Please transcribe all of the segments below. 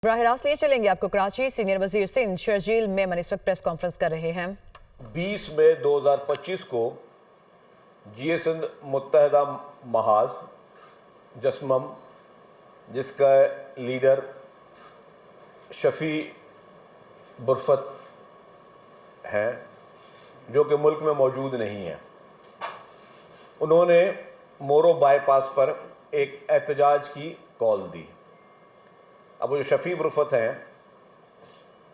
बराह रास्त लिए चलेंगे आपको कराची। सीनियर वजीर सिंध शर्जील मेमन इस वक्त प्रेस कॉन्फ्रेंस कर रहे हैं। 20 मई 2025 को जीए सिंध मुत्तहदा महाज जस्मम, जिसका लीडर शफी बुरफत हैं, जो कि मुल्क में मौजूद नहीं है, उन्होंने मोरो बाईपास पर एक एहतजाज की कॉल दी। अब वो जो शफी बुरफत हैं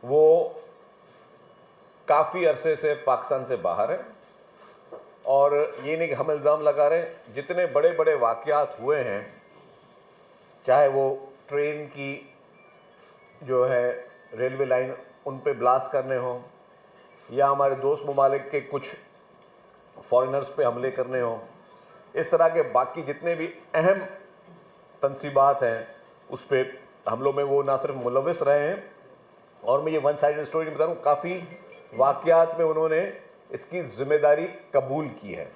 वो काफ़ी अरसे से पाकिस्तान से बाहर है, और ये नहीं कि हम इल्ज़ाम लगा रहे हैं, जितने बड़े बड़े वाक़यात हुए हैं, चाहे वो ट्रेन की जो है रेलवे लाइन उन पे ब्लास्ट करने हों, या हमारे दोस्त ममालिक के कुछ फॉरेनर्स पे हमले करने हों, इस तरह के बाकी जितने भी अहम तनसीबात हैं उस पर हमलों में वो ना सिर्फ मुलव्वस रहे हैं, और मैं ये वन साइडेड स्टोरी नहीं बता रहा हूँ, काफ़ी वाक़यात में उन्होंने इसकी ज़िम्मेदारी कबूल की है।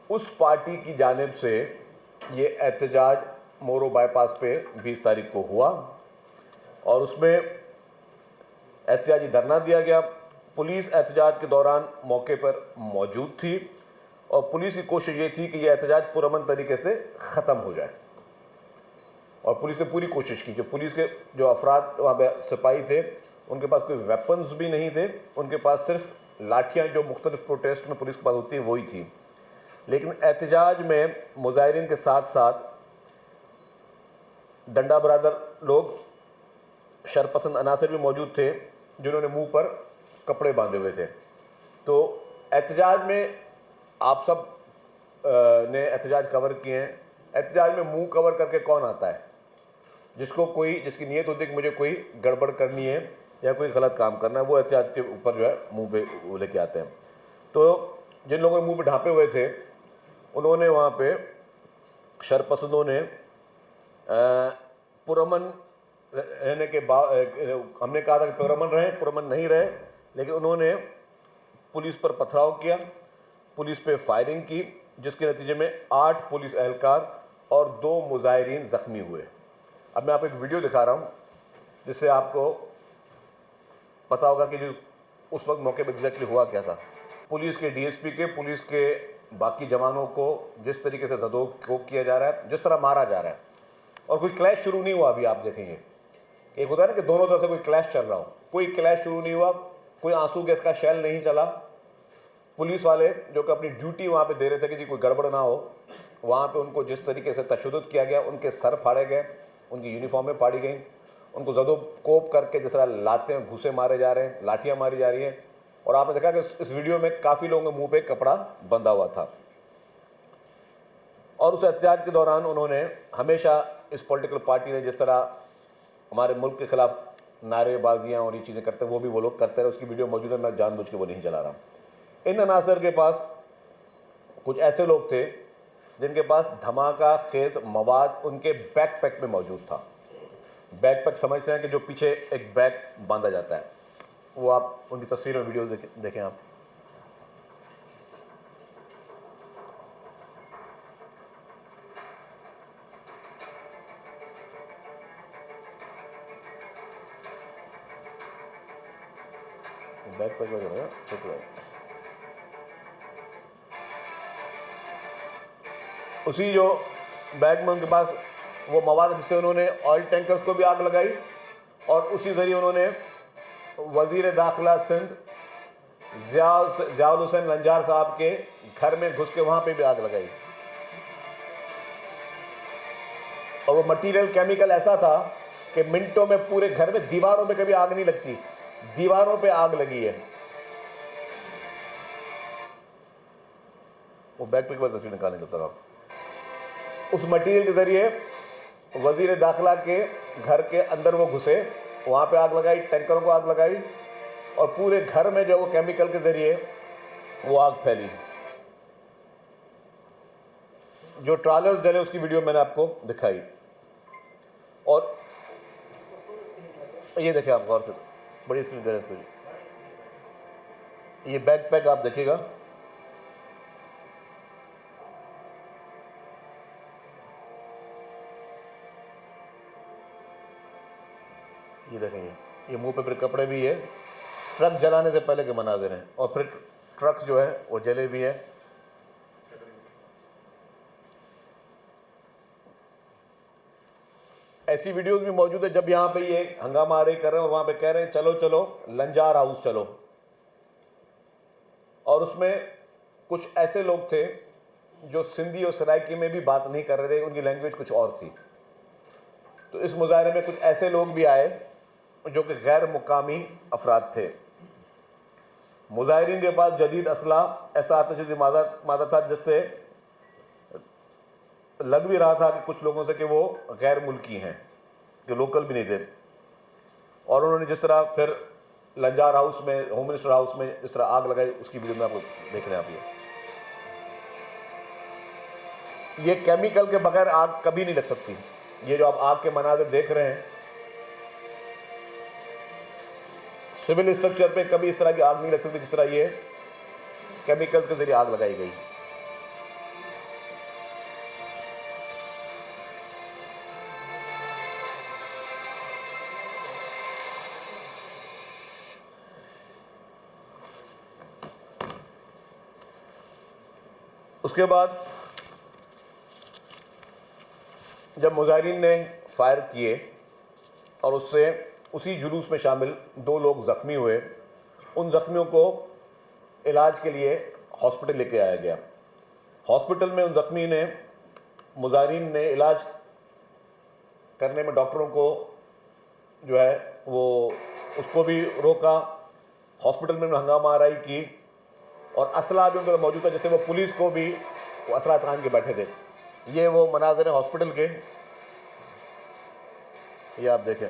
उस पार्टी की जानिब से ये एहतजाज मोरो बाईपास पे 20 तारीख को हुआ, और उसमें एहतजाजी धरना दिया गया। पुलिस एहतजाज के दौरान मौके पर मौजूद थी, और पुलिस की कोशिश ये थी कि यह एहतजाज पुरअमन तरीके से ख़त्म हो जाए, और पुलिस ने पूरी कोशिश की। जो पुलिस के जो अफराद वहाँ पे सिपाही थे, उनके पास कोई वेपन्स भी नहीं थे, उनके पास सिर्फ लाठियाँ जो मुख्तलिफ प्रोटेस्ट में पुलिस के पास होती हैं वही थी। लेकिन एहतजाज में मुजाहिरीन के साथ साथ डंडा बरादर लोग, शरपसंद अनासर भी मौजूद थे, जिन्होंने मुंह पर कपड़े बांधे हुए थे। तो एहतजाज में आप सब ने एहतजाज कवर किए हैं। एहतजाज में मुंह कवर करके कौन आता है? जिसकी नीयत होती है कि मुझे कोई गड़बड़ करनी है या कोई गलत काम करना है, वो एहतजाज के ऊपर जो है मुंह पे वो लेके आते हैं। तो जिन लोगों ने मुंह पे ढांपे हुए थे, उन्होंने वहाँ पे शरपसंदों ने पुरअमन रहने के बाद, हमने कहा था कि पुरअमन रहें, पुरअमन नहीं रहे, लेकिन उन्होंने पुलिस पर पथराव किया, पुलिस पे फायरिंग की, जिसके नतीजे में 8 पुलिस एहलकार और 2 मुजाहिरीन ज़ख्मी हुए। अब मैं आपको एक वीडियो दिखा रहा हूँ, जिससे आपको पता होगा कि जो उस वक्त मौके पर एग्जैक्टली हुआ क्या था। पुलिस के डीएसपी के, पुलिस के बाकी जवानों को जिस तरीके से ज़दोकोब किया जा रहा है, जिस तरह मारा जा रहा है, और कोई क्लैश शुरू नहीं हुआ। अभी आप देखेंगे, एक होता है ना कि दोनों तरफ से कोई क्लैश चल रहा हो, कोई क्लैश शुरू नहीं हुआ, कोई आंसू गैस का शेल नहीं चला। पुलिस वाले जो कि अपनी ड्यूटी वहाँ पे दे रहे थे कि जी कोई गड़बड़ ना हो, वहाँ पे उनको जिस तरीके से तशद्दुद किया गया, उनके सर फाड़े गए, उनकी यूनिफॉर्में फाड़ी गई, उनको ज़दोकोब करके जिस तरह लाते घूसे मारे जा रहे हैं, लाठियाँ मारी जा रही हैं। और आपने देखा कि इस वीडियो में काफ़ी लोगों के मुँह पर कपड़ा बंधा हुआ था। और उस एहतजाज के दौरान उन्होंने हमेशा, इस पॉलिटिकल पार्टी ने जिस तरह हमारे मुल्क के ख़िलाफ़ नारेबाजियाँ और ये चीज़ें करते हैं, वो भी वो लोग करते रहे। उसकी वीडियो मौजूद है, मैं जानबूझ के वो नहीं चला रहा हूँ। इन अनासर के पास कुछ ऐसे लोग थे जिनके पास धमाका खेज मवाद उनके बैकपैक में मौजूद था। बैकपैक समझते हैं कि जो पीछे एक बैग बांधा जाता है, वो आप उनकी तस्वीर और वीडियो देखें आप। बैकपैक वगैरह उसी जो बैग में उनके पास वो मवाद, जिससे उन्होंने ऑयल टैंकर्स को भी आग लगाई, और उसी ज़रिए उन्होंने वज़ीर दाखिला सिंध ज़ियाउल हुसैन लंजार साहब के घर में घुस के वहाँ पे भी आग लगाई। और वो मटीरियल केमिकल ऐसा था कि मिनटों में पूरे घर में, दीवारों पे कभी आग नहीं लगती, दीवारों पे आग लगी है। वो बैग पे तस्वीर निकालने जब तक आप, उस मटीरियल के ज़रिए वज़ीर दाखिला के घर के अंदर वो घुसे, वहाँ पे आग लगाई, टैंकरों को आग लगाई, और पूरे घर में जो वो केमिकल के ज़रिए वो आग फैली। जो ट्रालर्स जले उसकी वीडियो मैंने आपको दिखाई। और ये देखिए आप गौर से, बड़ी स्क्रीन करें इसको, ये बैकपैक आप देखिएगा, ये देखें, ये मुंह पे फिर कपड़े भी है, ट्रक जलाने से पहले के मनाज़िर हैं, और फिर ट्रक जो है वो जले भी है। ऐसी वीडियोस भी मौजूद है जब यहाँ पे ये हंगामा आ रही कर रहे हैं और वहाँ पे कह रहे हैं चलो चलो लंजार हाउस चलो, और उसमें कुछ ऐसे लोग थे जो सिंधी और सराइकी में भी बात नहीं कर रहे थे, उनकी लैंग्वेज कुछ और थी। तो इस मुजाहरे में कुछ ऐसे लोग भी आए जो कि गैर मुकामी अफराद थे। मुजाहिरीन के पास जदीद असला ऐसा आतशदी मादा था जिससे लग भी रहा था कि कुछ लोगों से कि वो गैर मुल्की हैं, कि लोकल भी नहीं थे। और उन्होंने जिस तरह फिर लंजार हाउस में, होम मिनिस्टर हाउस में जिस तरह आग लगाई, उसकी वीडियो में आपको देख रहे हैं। आप ये केमिकल के बगैर आग कभी नहीं लग सकती। ये जो आप आग के मनाज़िर देख रहे हैं, सिविल स्ट्रक्चर पे कभी इस तरह की आग नहीं लग सकती जिस तरह ये केमिकल के जरिए आग लगाई गई। उसके बाद जब मुजाहिरीन ने फायर किए और उससे उसी जुलूस में शामिल 2 लोग ज़ख्मी हुए, उन ज़ख्मियों को इलाज के लिए हॉस्पिटल लेके आया गया। हॉस्पिटल में उन ज़ख्मी ने, मुजाहिरीन ने इलाज करने में डॉक्टरों को जो है वो उसको भी रोका, हॉस्पिटल में हंगामा आराई की, और असला भी उनका मौजूद था, जैसे वो पुलिस को भी वो असला तान के बैठे थे। ये वो मनाज़िर हैं हॉस्पिटल के, ये आप देखें।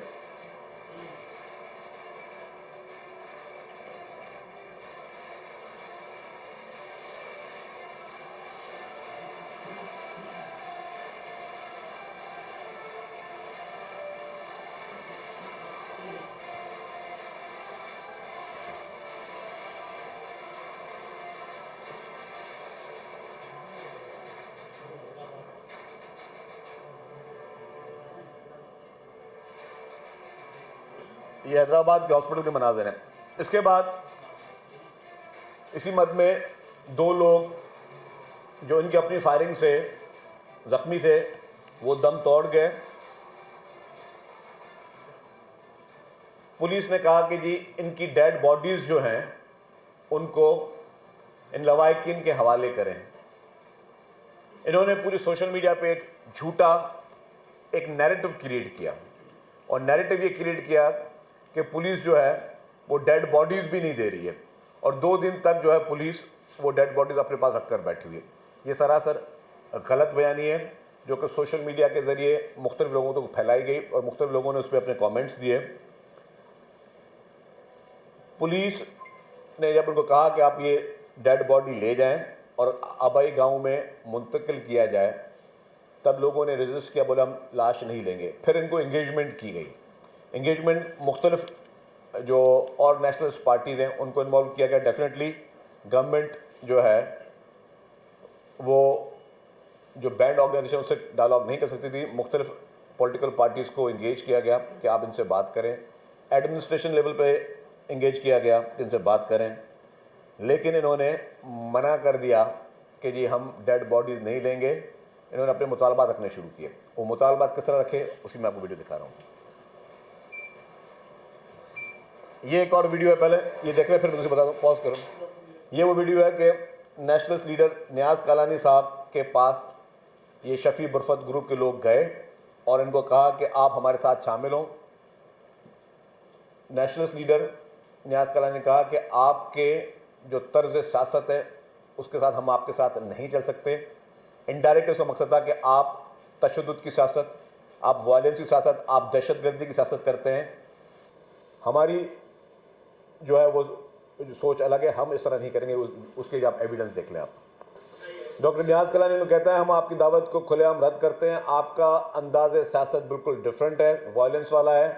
ये हैदराबाद के हॉस्पिटल के मनाज़िर हैं। इसके बाद इसी मद में 2 लोग जो इनकी अपनी फायरिंग से ज़ख्मी थे वो दम तोड़ गए। पुलिस ने कहा कि जी इनकी डेड बॉडीज़ जो हैं उनको इन लवाहिकीन के हवाले करें। इन्होंने पूरी सोशल मीडिया पे एक झूठा एक नैरेटिव क्रिएट किया, और नैरेटिव ये क्रिएट किया कि पुलिस जो है वो डेड बॉडीज़ भी नहीं दे रही है, और 2 दिन तक जो है पुलिस वो डेड बॉडीज़ अपने पास रखकर बैठी हुई है। ये सरासर गलत बयानी है जो कि सोशल मीडिया के ज़रिए मुख्तलिफ लोगों तक फैलाई गई और मुख्तलिफ लोगों ने उस पर अपने कमेंट्स दिए। पुलिस ने जब उनको कहा कि आप ये डेड बॉडी ले जाएं और आबाई गांव में मुंतकिल किया जाए, तब लोगों ने रेजिस्ट किया, बोला हम लाश नहीं लेंगे। फिर इनको इंगेजमेंट की गई। इंगेजमेंट मुख्तलिफ जो और नेशनलिस्ट पार्टीज़ हैं उनको इन्वॉल्व किया गया। डेफिनेटली गवर्नमेंट जो है वो जो बैंड ऑर्गेनाइजेशन उससे डायलॉग नहीं कर सकती थी। मुख्तलिफ पॉलिटिकल पार्टीज़ को इंगेज किया गया कि आप इनसे बात करें। एडमिनिस्ट्रेशन लेवल पे इंगेज किया गया कि इनसे बात करें, लेकिन इन्होंने मना कर दिया कि जी हम डेड बॉडीज़ नहीं लेंगे। इन्होंने अपने मुतालबात रखने शुरू किए। वो मुतालबात किस तरह रखे उसकी मैं आपको वीडियो दिखा रहा हूँ। ये एक और वीडियो है, पहले ये देख रहे हैं फिर मुझे बता दो, पॉज करो। ये वो वीडियो है कि नेशनलिस्ट लीडर नियाज़ कालानी साहब के पास ये शफ़ी बुरफत ग्रुप के लोग गए और इनको कहा कि आप हमारे साथ शामिल हों। नेशनलिस्ट लीडर नियाज़ कालानी ने कहा कि आपके जो तर्ज सियासत है उसके साथ हम आपके साथ नहीं चल सकते। इनडायरेक्ट उसका मकसद था कि आप तशद्दुद की सियासत, आप वायलेंस की सियासत, आप दहशतगर्दी की सियासत करते हैं। हमारी जो है वो सोच अलग है, हम इस तरह नहीं करेंगे। उसके आप एविडेंस देख लें। आप डॉक्टर नियाज़ कालानी ने कहता है हम आपकी दावत को खुलेआम रद्द करते हैं। आपका अंदाज़ सियासत बिल्कुल डिफरेंट है, वायलेंस वाला है,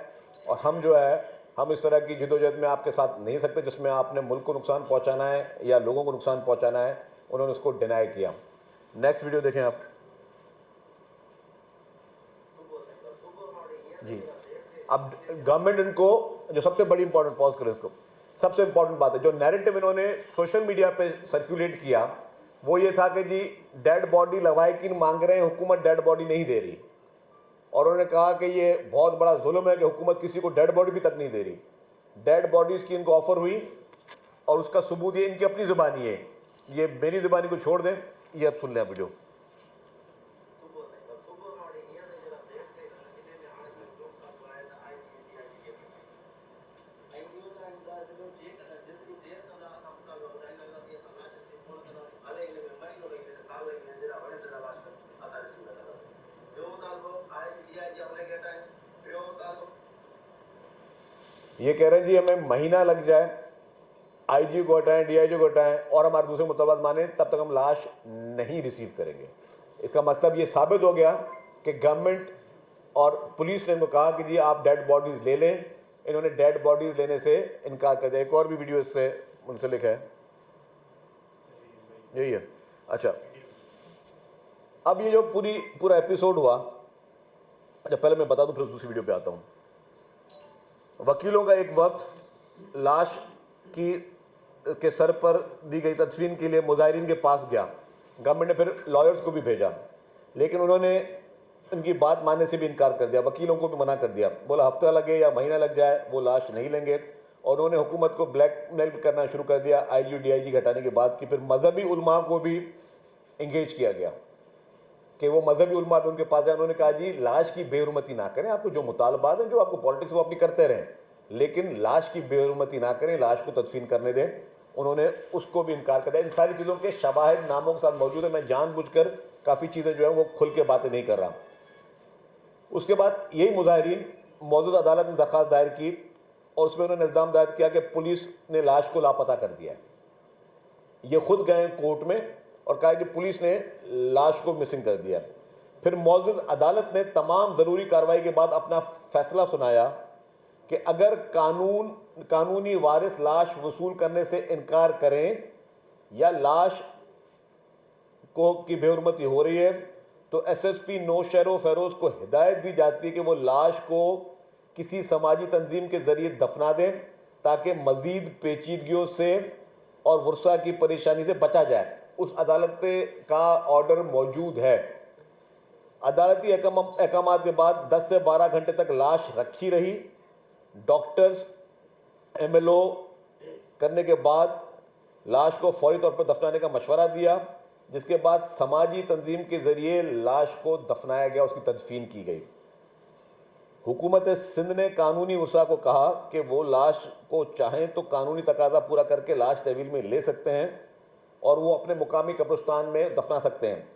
और हम जो है हम इस तरह की जिदोजहद में आपके साथ नहीं सकते जिसमें आपने मुल्क को नुकसान पहुंचाना है या लोगों को नुकसान पहुंचाना है। उन्होंने उसको डिनाई किया। नेक्स्ट वीडियो देखें आप जी। अब गवर्नमेंट इनको, जो सबसे बड़ी इंपॉर्टेंट, पॉज करें इसको, सबसे इंपॉर्टेंट बात है, जो नैरेटिव इन्होंने सोशल मीडिया पे सर्कुलेट किया वो ये था कि जी डेड बॉडी लवाहिकीन मांग रहे हैं, हुकूमत डेड बॉडी नहीं दे रही। और उन्होंने कहा कि ये बहुत बड़ा जुल्म है कि हुकूमत किसी को डेड बॉडी भी तक नहीं दे रही। डेड बॉडीज़ की इनको ऑफर हुई और उसका सबूत ये इनकी अपनी ज़ुबानी है, ये मेरी ज़ुबानी को छोड़ दें, ये अब सुन लें वीडियो। ये कह रहे हैं जी हमें महीना लग जाए, आईजी को हटाएं, डीआईजी को हटाएं और हमारे दूसरे मुतलबात माने, तब तक हम लाश नहीं रिसीव करेंगे। इसका मतलब ये साबित हो गया कि गवर्नमेंट और पुलिस ने इनको कहा कि जी आप डेड बॉडीज ले लें, इन्होंने डेड बॉडीज लेने से इनकार कर दिया। एक और भी वीडियो इससे मुंसलिक है, यही है। अच्छा, अब ये जो पूरा एपिसोड हुआ, अच्छा पहले मैं बता दूं फिर दूसरी वीडियो पे आता हूँ। वकीलों का एक वक्त लाश के सर पर दी गई तदफीन के लिए मुजाहिरीन के पास गया। गवर्नमेंट ने फिर लॉयर्स को भी भेजा, लेकिन उन्होंने इनकी बात मानने से भी इनकार कर दिया, वकीलों को भी मना कर दिया, बोला हफ्ता लगे या महीना लग जाए वो लाश नहीं लेंगे। और उन्होंने हुकूमत को ब्लैकमेल करना शुरू कर दिया आईजी डीआईजी हटाने के बाद कि फिर मजहबी उलमा को भी इंगेज किया गया कि वो मजहबी उलमा भी उनके पास जाए। उन्होंने कहा जी लाश की बेहुरमती ना करें, आपको जो मुतालबात हैं, जो आपको पॉलिटिक्स वो अपनी करते रहें, लेकिन लाश की बेहुरमती ना करें, लाश को तदफीन करने दें। उन्होंने उसको भी इनकार कर दिया। इन सारी चीज़ों के शवाहिद नामों के साथ मौजूद है। मैं जानबूझकर काफ़ी चीज़ें जो है वो खुल के बातें नहीं कर रहा। उसके बाद यही मुजाहिरीन मौजूदा अदालत में दरख्वास्त दायर की और उसमें उन्होंने इल्ज़ाम दायर किया कि पुलिस ने लाश को लापता कर दिया है। ये खुद गए कोर्ट में और कहा कि पुलिस ने लाश को मिसिंग कर दिया। फिर मौजूद अदालत ने तमाम ज़रूरी कार्रवाई के बाद अपना फैसला सुनाया कि अगर कानूनी वारिस लाश वसूल करने से इनकार करें या लाश को की बेहुरमती हो रही है तो एसएसपी नौशहर फेरोज को हिदायत दी जाती है कि वो लाश को किसी समाजी तंजीम के जरिए दफना दें ताकि मजीद पेचीदगियों से और वर्षा की परेशानी से बचा जाए। उस अदालत का ऑर्डर मौजूद है। अदालती अहकाम के बाद 10 से 12 घंटे तक लाश रखी रही। डॉक्टर्स एमएलओ करने के बाद लाश को फौरी तौर पर दफनाने का मशवरा दिया, जिसके बाद समाजी तंजीम के जरिए लाश को दफनाया गया, उसकी तदफीन की गई। हुकूमत सिंध ने कानूनी वसा को कहा कि वो लाश को चाहें तो कानूनी तकाजा पूरा करके लाश तहवील में ले सकते हैं और वो अपने मुकामी कब्रिस्तान में दफना सकते हैं।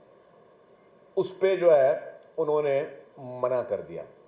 उस पे जो है उन्होंने मना कर दिया।